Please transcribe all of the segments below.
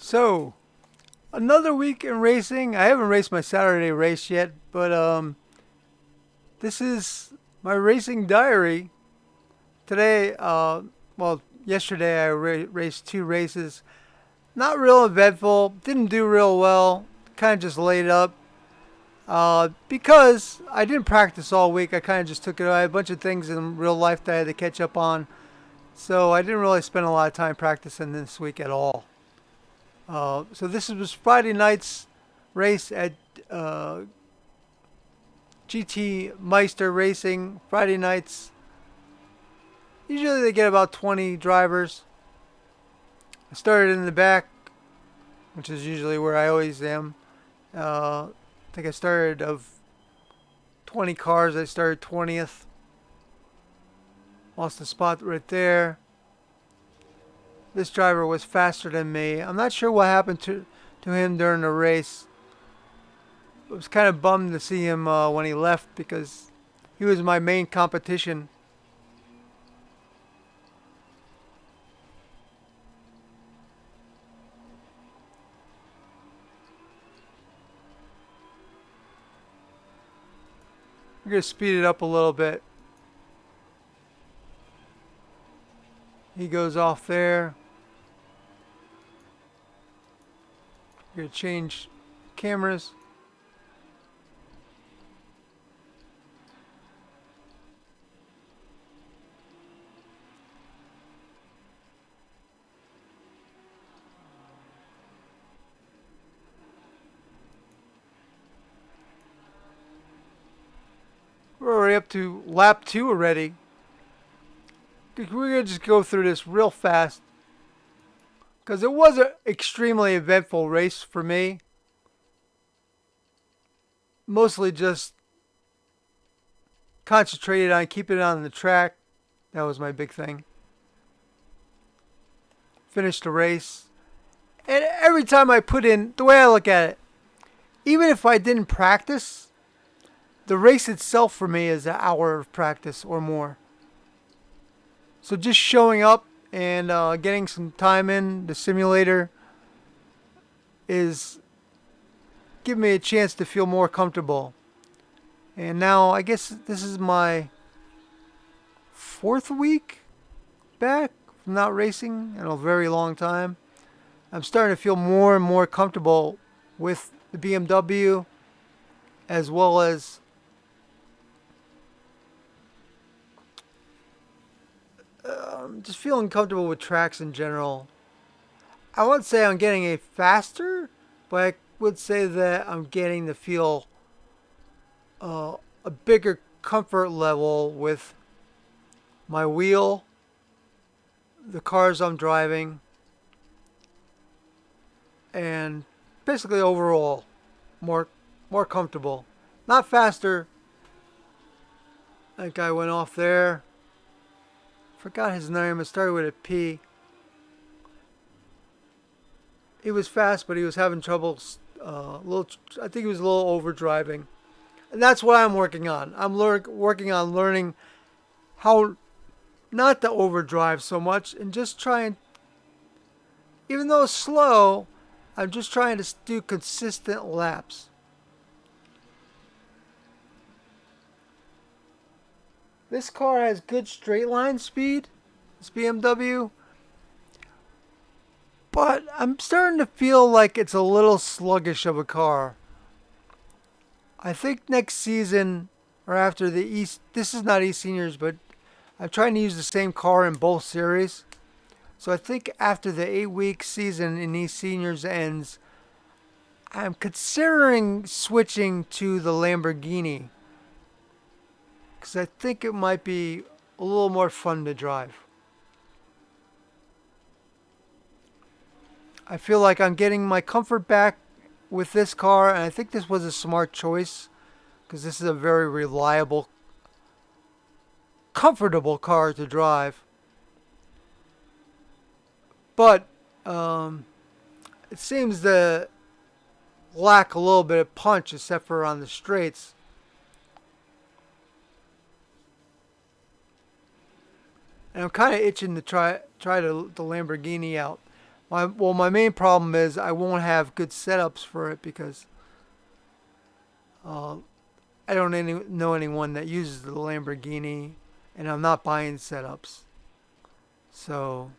So, another week in racing. I haven't raced my Saturday race yet, but this is my racing diary. Today, yesterday I raced two races. Not real eventful. Didn't do real well. Kind of just laid up. Because I didn't practice all week. I kind of just took it. I had a bunch of things in real life that I had to catch up on. So I didn't really spend a lot of time practicing this week at all. So this was Friday night's race at uh, GT Meister Racing. Friday nights. Usually they get about 20 drivers. I started in the back, which is usually where I always am. I think I started of 20 cars. I started 20th. Lost the spot right there. This driver was faster than me. I'm not sure what happened to him during the race. I was kind of bummed to see him when he left because he was my main competition. I'm going to speed it up a little bit. He goes off there. I'm going to change cameras. We're already up to lap 2 already. We're going to just go through this real fast. Because it was an extremely eventful race for me. Mostly just concentrated on keeping it on the track. That was my big thing. Finished the race. And every time I put in, the way I look at it, even if I didn't practice, the race itself for me is an hour of practice or more. So just showing up and getting some time in the simulator is giving me a chance to feel more comfortable. And now I guess this is my 4th week back from not racing in a very long time. I'm starting to feel more and more comfortable with the BMW as well as just feeling comfortable with tracks in general. I wouldn't say I'm getting a faster, but I would say that I'm getting to feel a bigger comfort level with my wheel, the cars I'm driving, and basically overall more comfortable. Not faster. That guy went off there. Forgot his name. It started with a P. He was fast, but he was having trouble. I think he was a little over driving, and that's what I'm working on. I'm working on learning how not to overdrive so much, and just trying. Even though it's slow, I'm just trying to do consistent laps. This car has good straight line speed. This BMW. But I'm starting to feel like it's a little sluggish of a car. I think next season or after the East, this is not eSeniors, but I'm trying to use the same car in both series. So I think after the 8-week season in eSeniors ends, I'm considering switching to the Lamborghini. Because I think it might be a little more fun to drive. I feel like I'm getting my comfort back with this car, and I think this was a smart choice because this is a very reliable, comfortable car to drive. But it seems to lack a little bit of punch, except for on the straights. And I'm kind of itching to try the Lamborghini out. My main problem is I won't have good setups for it because uh, I don't know anyone that uses the Lamborghini, and I'm not buying setups. So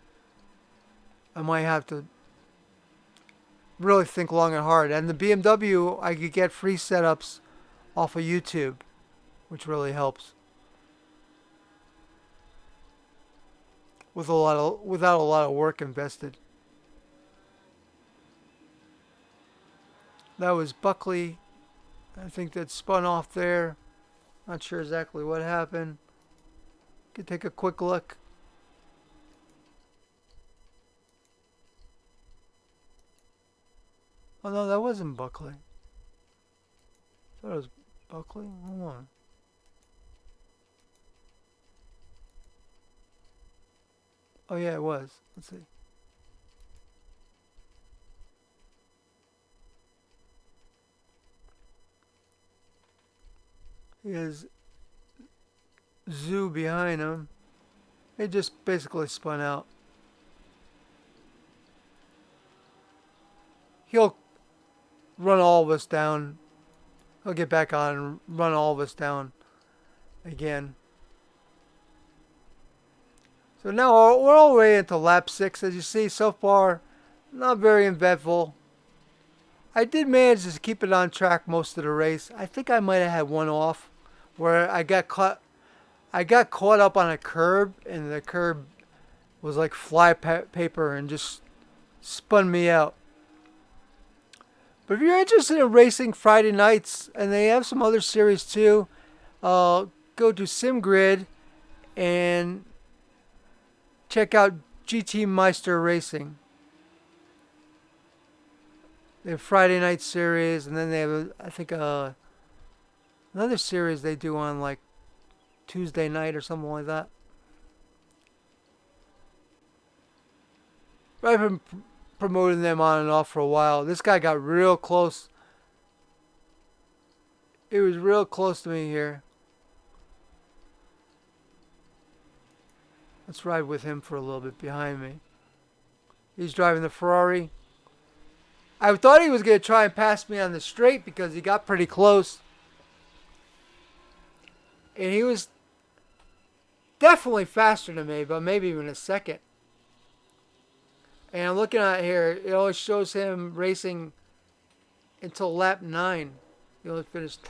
I might have to really think long and hard. And the BMW, I could get free setups off of YouTube, which really helps without a lot of work invested. That was Buckley. I think that spun off there. Not sure exactly what happened. Could take a quick look. Oh no, that wasn't Buckley. I thought it was Buckley. Hold on. Oh yeah, it was. Let's see. He has Zoo behind him. It just basically spun out. He'll run all of us down. He'll get back on and run all of us down again. So now we're all the way into lap 6. As you see, so far, not very eventful. I did manage to keep it on track most of the race. I think I might have had one off where I got caught. I got caught up on a curb, and the curb was like paper and just spun me out. But if you're interested in racing Friday nights, and they have some other series too, go to SimGrid and check out GT Meister Racing. They have Friday night series, and then they have, I think, another series they do on like Tuesday night or something like that. But I've been promoting them on and off for a while. This guy got real close. It was real close to me here. Let's ride with him for a little bit behind me. He's driving the Ferrari. I thought he was going to try and pass me on the straight because he got pretty close. And he was definitely faster than me, but maybe even a second. And I'm looking at here, it always shows him racing until lap 9. He only finished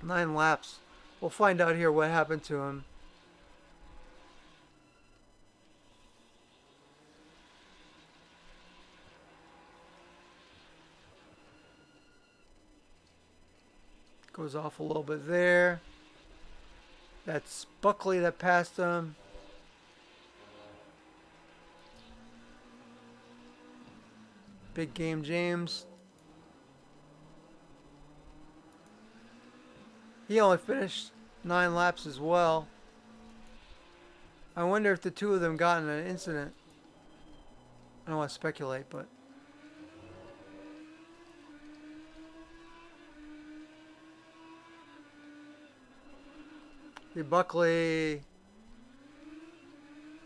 9 laps. We'll find out here what happened to him. Goes off a little bit there. That's Buckley that passed him. Big Game James. He only finished 9 laps as well. I wonder if the two of them got in an incident. I don't want to speculate, but Buckley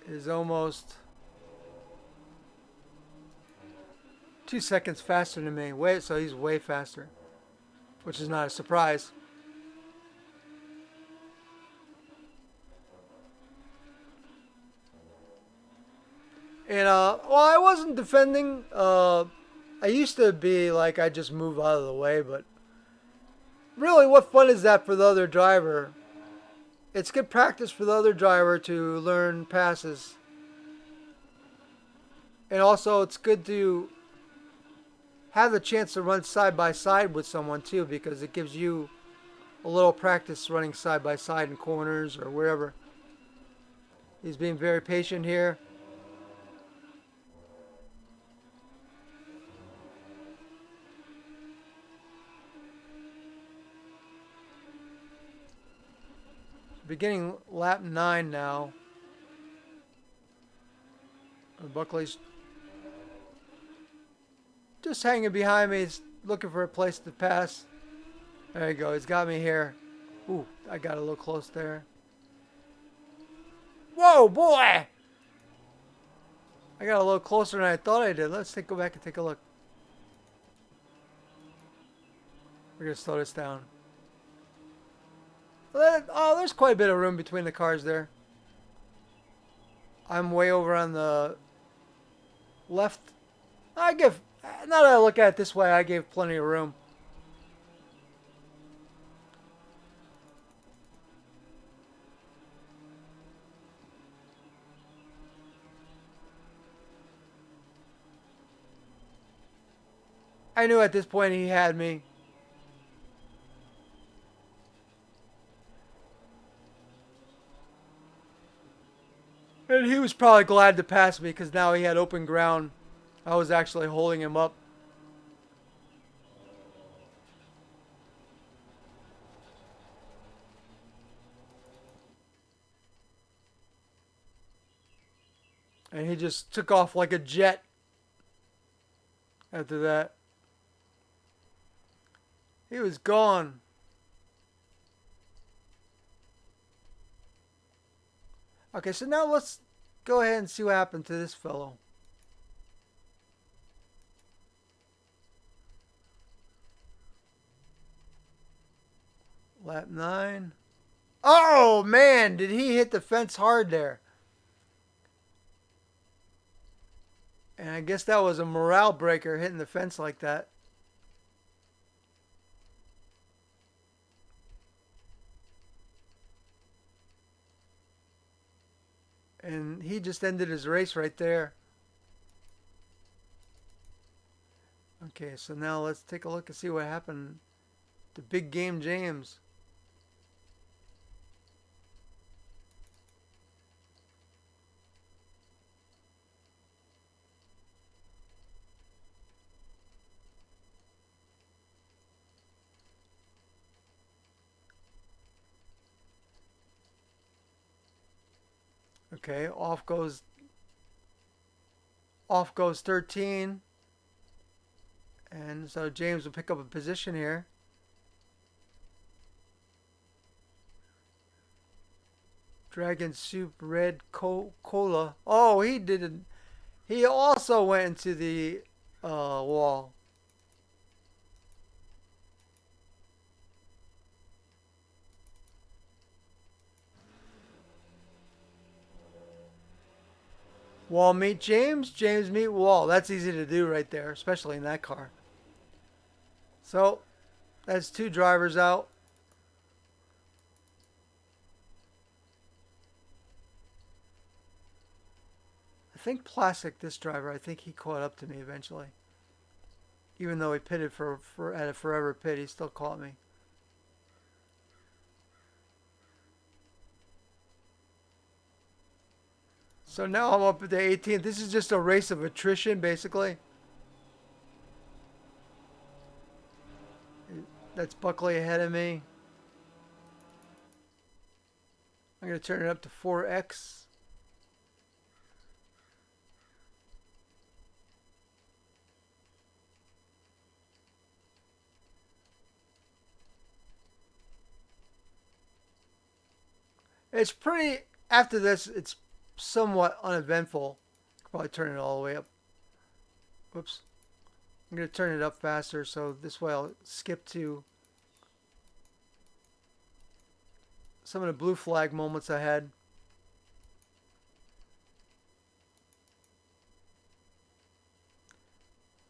is almost 2 seconds faster than me. So he's way faster, which is not a surprise. And well, I wasn't defending. I used to be like I just move out of the way, but really, what fun is that for the other driver? It's good practice for the other driver to learn passes. And also, it's good to have the chance to run side by side with someone too, because it gives you a little practice running side by side in corners or wherever. He's being very patient here. Beginning lap 9 now. Buckley's just hanging behind me. He's looking for a place to pass. There you go. He's got me here. Ooh, I got a little close there. Whoa, boy! I got a little closer than I thought I did. Go back and take a look. We're going to slow this down. Oh, there's quite a bit of room between the cars there. I'm way over on the left. Now that I look at it this way, I gave plenty of room. I knew at this point he had me. And he was probably glad to pass me because now he had open ground. I was actually holding him up. And he just took off like a jet after that. He was gone. Okay, so now let's go ahead and see what happened to this fellow. Lap 9. Oh, man, did he hit the fence hard there. And I guess that was a morale breaker, hitting the fence like that. And he just ended his race right there. Okay, so now let's take a look and see what happened to Big Game James. Okay, off goes 13. And so James will pick up a position here. Dragon Soup Red Cola. Oh, he didn't. He also went into the wall. Wall meet James, James meet wall. That's easy to do right there, especially in that car. So, that's 2 drivers out. I think Plastic, this driver, I think he caught up to me eventually. Even though he pitted at a forever pit, he still caught me. So now I'm up at the 18th. This is just a race of attrition, basically. That's Buckley ahead of me. I'm going to turn it up to 4x. It's pretty, after this, it's somewhat uneventful. Probably turn it all the way up. Whoops. I'm going to turn it up faster, so this way I'll skip to some of the blue flag moments I had.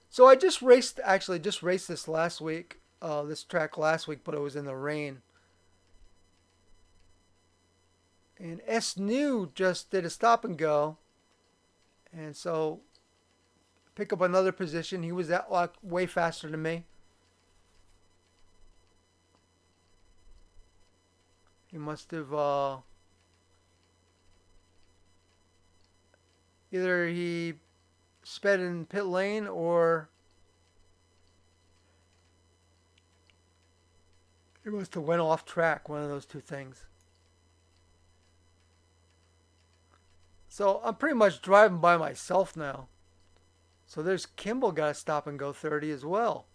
So I just raced this last week, this track last week, but it was in the rain. And S New just did a stop and go. And so pick up another position. He was way faster than me. He must have either he sped in pit lane or he must have went off track, one of those two things. So I'm pretty much driving by myself now. So there's Kimball got to stop and go 30 as well.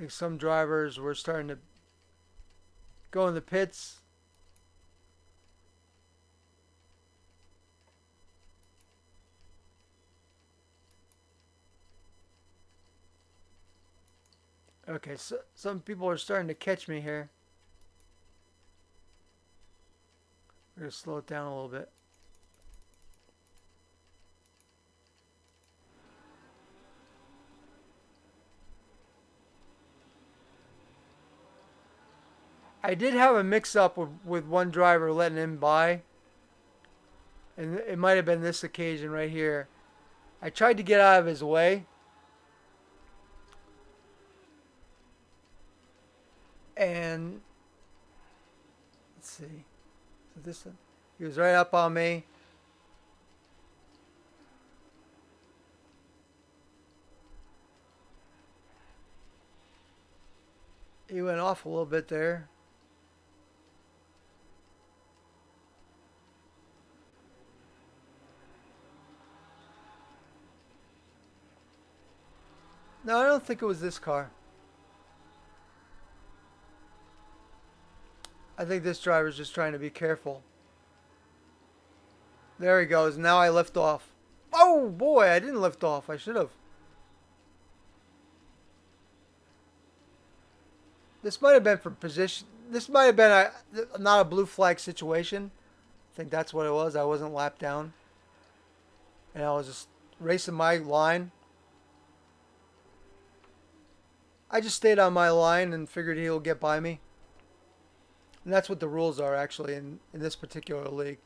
think some drivers were starting to go in the pits. Okay, so some people are starting to catch me here. We're going to slow it down a little bit. I did have a mix-up with one driver letting him by, and it might have been this occasion right here. I tried to get out of his way, and let's see, so this one, he was right up on me. He went off a little bit there. No, I don't think it was this car. I think this driver's just trying to be careful. There he goes. Now I lift off. Oh boy, I didn't lift off. I should have. This might have been for position. This might have been not a blue flag situation. I think that's what it was. I wasn't lapped down. And I was just racing my line. I just stayed on my line and figured he'll get by me. And that's what the rules are actually in this particular league.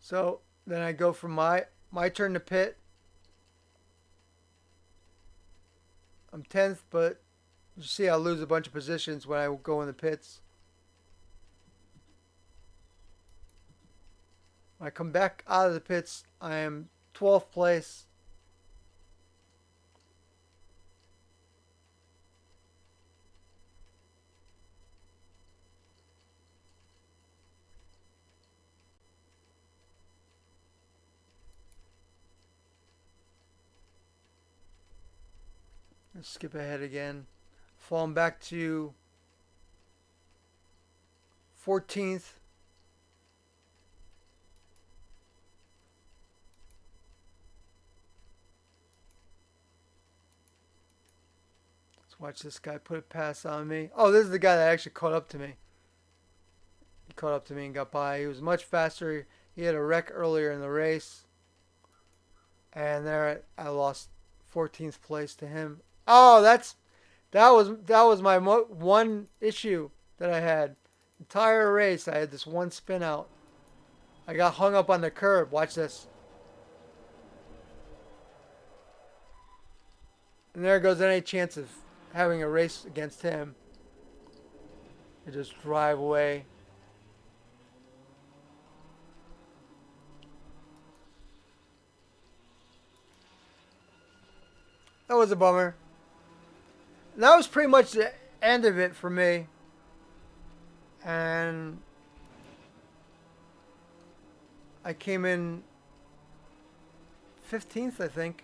So then I go from my turn to pit. I'm 10th, but you see I lose a bunch of positions when I go in the pits. When I come back out of the pits, I am 12th place. Let's skip ahead again. Falling back to 14th. Let's watch this guy put a pass on me. Oh, this is the guy that actually caught up to me. He caught up to me and got by. He was much faster. He had a wreck earlier in the race. And there I lost 14th place to him. Oh, that was my one issue that I had. Entire race, I had this one spin out. I got hung up on the curb. Watch this. And there goes any chance of having a race against him. I just drive away. That was a bummer. That was pretty much the end of it for me. And I came in 15th, I think.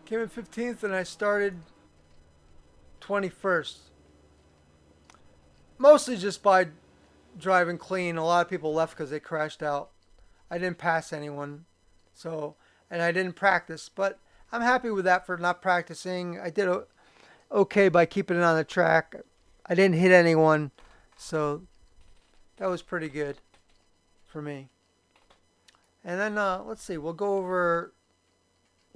Came in 15th and I started 21st. Mostly just by driving clean. A lot of people left because they crashed out. I didn't pass anyone. And I didn't practice. But I'm happy with that for not practicing. I did okay by keeping it on the track. I didn't hit anyone. So that was pretty good for me. And then let's see. We'll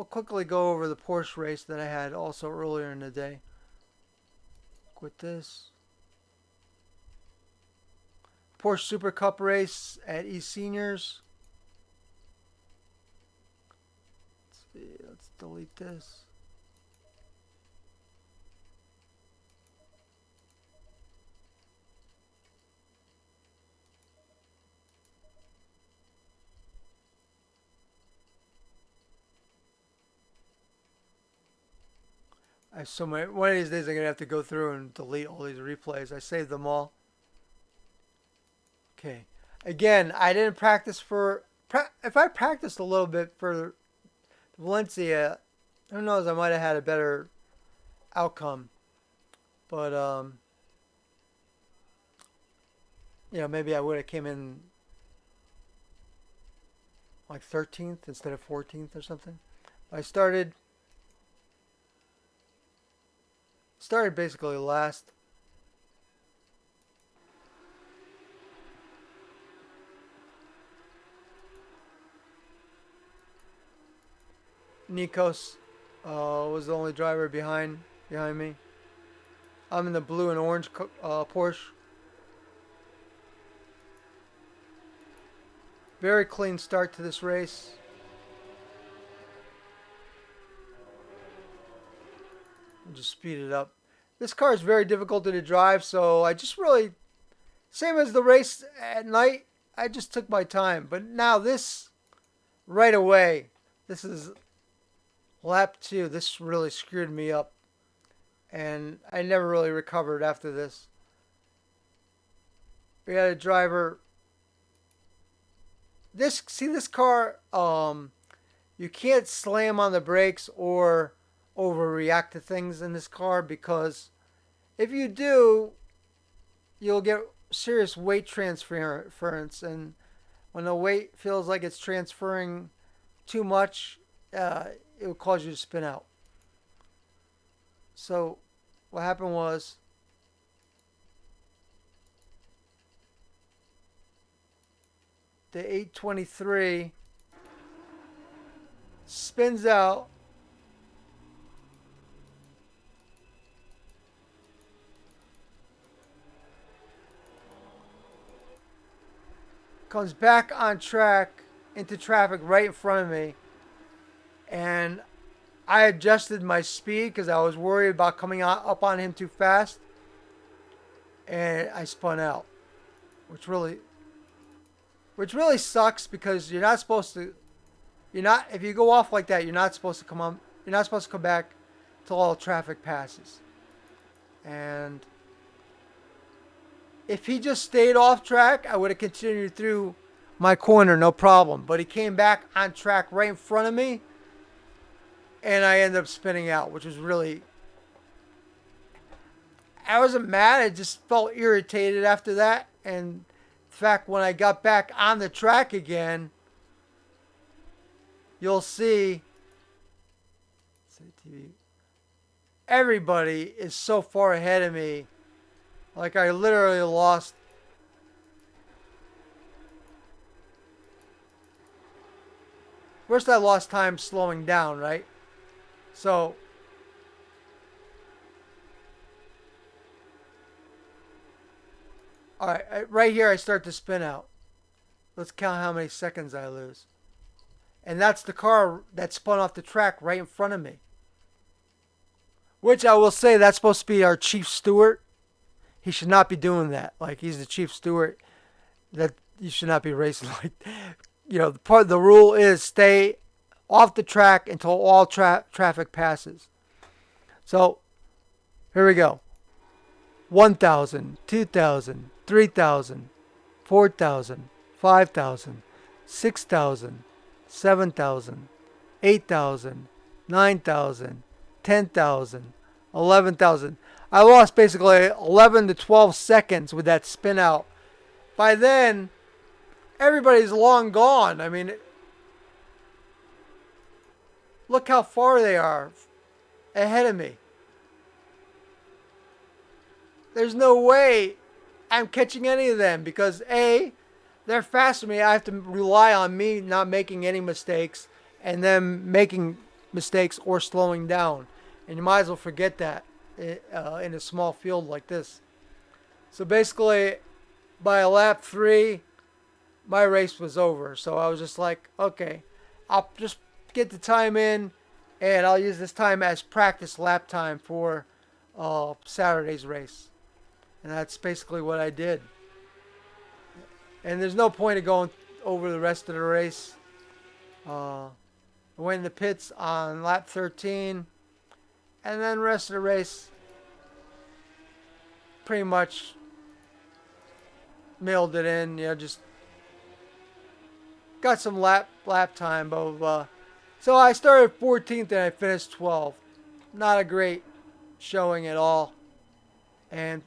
quickly go over the Porsche race that I had also earlier in the day. Quit this. Porsche Super Cup race at eSeniors. Let's see, let's delete this. I have so many. One of these days I'm gonna have to go through and delete all these replays. I saved them all. Okay. Again, I didn't practice for. If I practiced a little bit for Valencia, who knows? I might have had a better outcome. But maybe I would have came in like 13th instead of 14th or something. I started basically last. Nikos was the only driver behind me. I'm in the blue and orange Porsche. Very clean start to this race. I'll just speed it up. This car is very difficult to drive, so I just really, same as the race at night, I just took my time. But now this, right away, this is lap 2. This really screwed me up. And I never really recovered after this. We had a driver. This car, you can't slam on the brakes or overreact to things in this car, because if you do, you'll get serious weight transference, and when the weight feels like it's transferring too much, it will cause you to spin out. So what happened was, the 823 spins out. Comes back on track into traffic right in front of me. And I adjusted my speed because I was worried about coming up on him too fast. And I spun out. Which really sucks, because you're not supposed to, if you go off like that, you're not supposed to come back till all traffic passes. And if he just stayed off track, I would have continued through my corner, no problem. But he came back on track right in front of me, and I ended up spinning out, which was really, I wasn't mad, I just felt irritated after that. And in fact, when I got back on the track again, you'll see everybody is so far ahead of me. Like, I literally lost. First, I lost time slowing down, right? So all right, right here I start to spin out. Let's count how many seconds I lose. And that's the car that spun off the track right in front of me. Which I will say, that's supposed to be our chief steward. He should not be doing that. Like, he's the chief steward. That you should not be racing like, the rule is stay off the track until all traffic passes. So here we go. 1,000, 2,000, 3,000, 4,000, 5,000, 6,000, 7,000, 8,000, 9,000, 10,000, 11,000. I lost basically 11 to 12 seconds with that spin out. By then, everybody's long gone. I mean, look how far they are ahead of me. There's no way I'm catching any of them, because A, they're faster than me. I have to rely on me not making any mistakes and them making mistakes or slowing down. And you might as well forget that in a small field like this. So basically, by lap 3, my race was over. So I was just like, okay, I'll just get the time in, and I'll use this time as practice lap time for Saturday's race. And that's basically what I did. And there's no point of going over the rest of the race. I went in the pits on lap 13, And then the rest of the race, pretty much mailed it in. Just got some lap time, blah, blah, blah. So I started 14th and I finished 12th. Not a great showing at all. And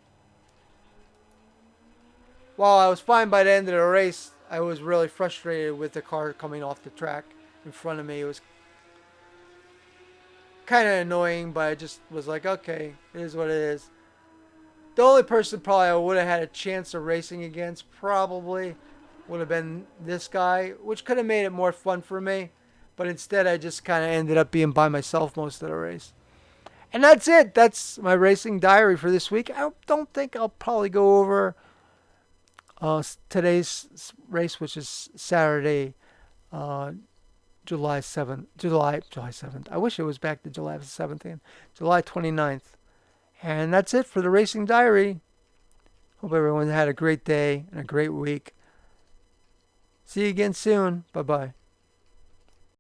while I was fine by the end of the race, I was really frustrated with the car coming off the track in front of me. It was kind of annoying, but I just was like, okay, it is what it is. The only person probably I would have had a chance of racing against probably would have been this guy, which could have made it more fun for me. But instead, I just kind of ended up being by myself most of the race. And that's it. That's my racing diary for this week. I don't think I'll probably go over today's race, which is Saturday, July 7th. July 7th. I wish it was back to July 17th. July 29th. And that's it for the racing diary. Hope everyone had a great day and a great week. See you again soon. Bye-bye.